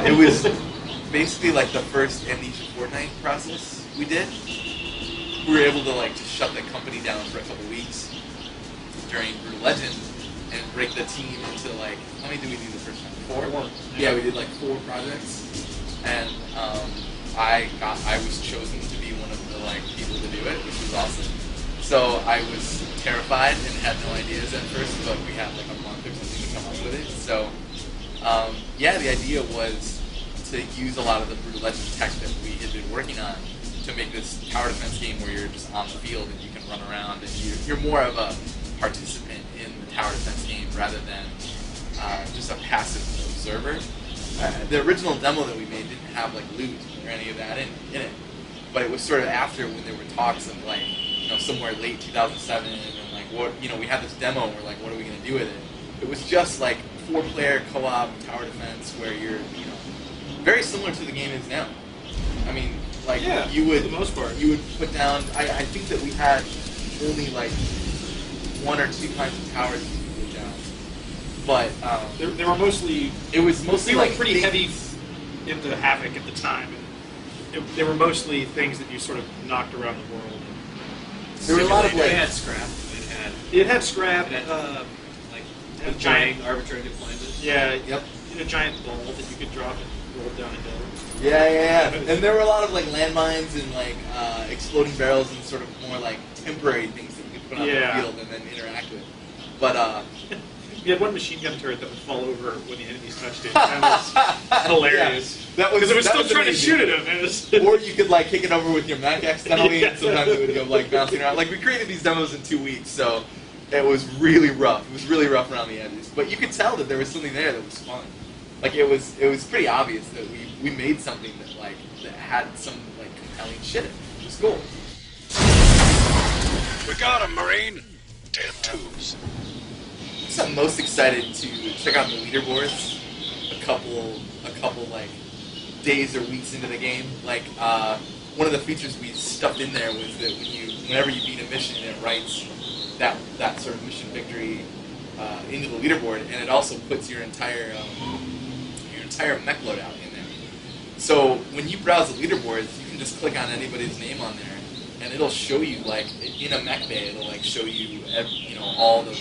It was basically like the first Amnesia Fortnite process we did. We were able to like just shut the company down for a couple weeks during Brutal Legend and break the team into like, how many did we do the first time? 4? Yeah, we did like 4 projects, and I was chosen to be one of the like people to do it, which was awesome. So I was terrified and had no ideas at first, but we had like a month or something to come up with it. So yeah, the idea was to use a lot of the Brutal Legend tech that we had been working on to make this tower defense game where you're just on the field and you can run around and you're more of a participant in the tower defense game rather than just a passive observer. The original demo that we made didn't have like loot or any of that in it, but it was sort of after when there were talks of like, you know, somewhere late 2007 and like what, you know, we had this demo and we're like, what are we going to do with it? It was just like 4-player co-op tower defense where you're, you know, very similar to the game is now. I mean, like you would, for the most part, you would put down. I think that we had only like 1 or 2 kinds of towers you could put down, but they were mostly. It was mostly like pretty heavy into Havoc at the time. They were mostly things that you sort of knocked around the world. There were a lot of like. It had scrap. It had scrap. A giant arbitrary deployment. Yeah. Yep. In a giant ball that you could drop and roll down a hill. Yeah. And there were a lot of like landmines and like exploding barrels and sort of more like temporary things that you could put on the field and then interact with. But you had one machine gun turret that would fall over when the enemies touched it. That was hilarious. Yeah. Because it was still trying amazing. to shoot at him. Or you could like kick it over with your mech accidentally, and sometimes it would go like bouncing around. Like we created these demos in 2 weeks, so it was really rough. It was really rough around the edges, but you could tell that there was something there that was fun. Like it was pretty obvious that we made something that had some like compelling shit in it. It was cool. We got him, Marine. Damn tubes. I'm most excited to check out the leaderboards a couple like days or weeks into the game. Like one of the features we stuffed in there was that whenever you beat a mission, it writes that sort of mission victory into the leaderboard, and it also puts your entire mech loadout in there. So when you browse the leaderboards, you can just click on anybody's name on there, and it'll show you like in a mech bay. It'll like show you all the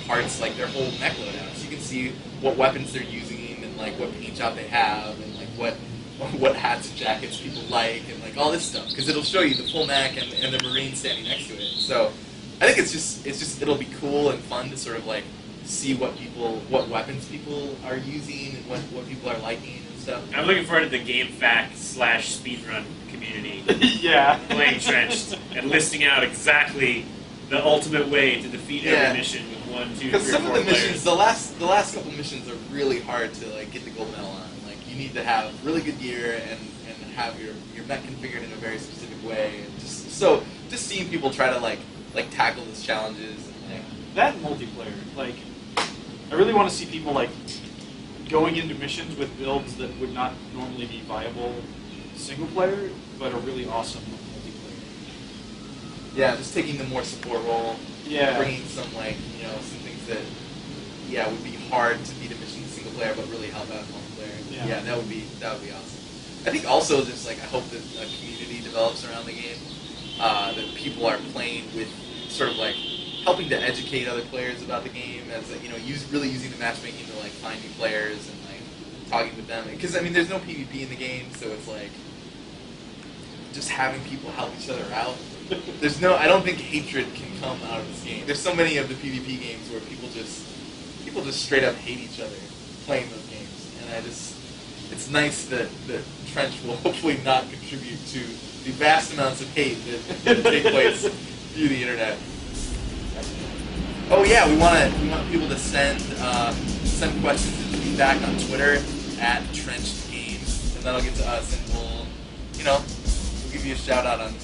parts, like their whole mech loadout. So you can see what weapons they're using and like what paint job they have and like what hats and jackets people like and like all this stuff, because it'll show you the full mech and the Marine standing next to it. So I think it's just it'll be cool and fun to sort of like see what weapons people are using and what people are liking and stuff. I'm looking forward to the game fact / speedrun community playing Trenched and listing out exactly the ultimate way to defeat every mission with 1, 2, 3, Because some 4 of the players. missions, the last couple missions are really hard to like get the gold medal on. Like you need to have really good gear and have your mech configured in a very specific way, and just seeing people try to like tackle these challenges and like that and multiplayer. Like I really want to see people like going into missions with builds that would not normally be viable single player, but are really awesome multiplayer. yeah, just taking the more support role, bringing some like some things that would be hard to beat a mission single player, but really help out multiplayer. Yeah, that would be awesome. I think also just like I hope that a community develops around the game, that people are playing with sort of like helping to educate other players about the game, as really using the matchmaking to like find new players and like talking with them, because I mean there's no PvP in the game, so it's like just having people help each other out. I don't think hatred can come out of this game. There's so many of the PvP games where people just straight up hate each other playing those games, and it's nice that Trench will hopefully not contribute to the vast amounts of hate that take place through the internet. Oh yeah, we want people to send questions and feedback on Twitter @TrenchedGames, and that'll get to us, and we'll give you a shout out on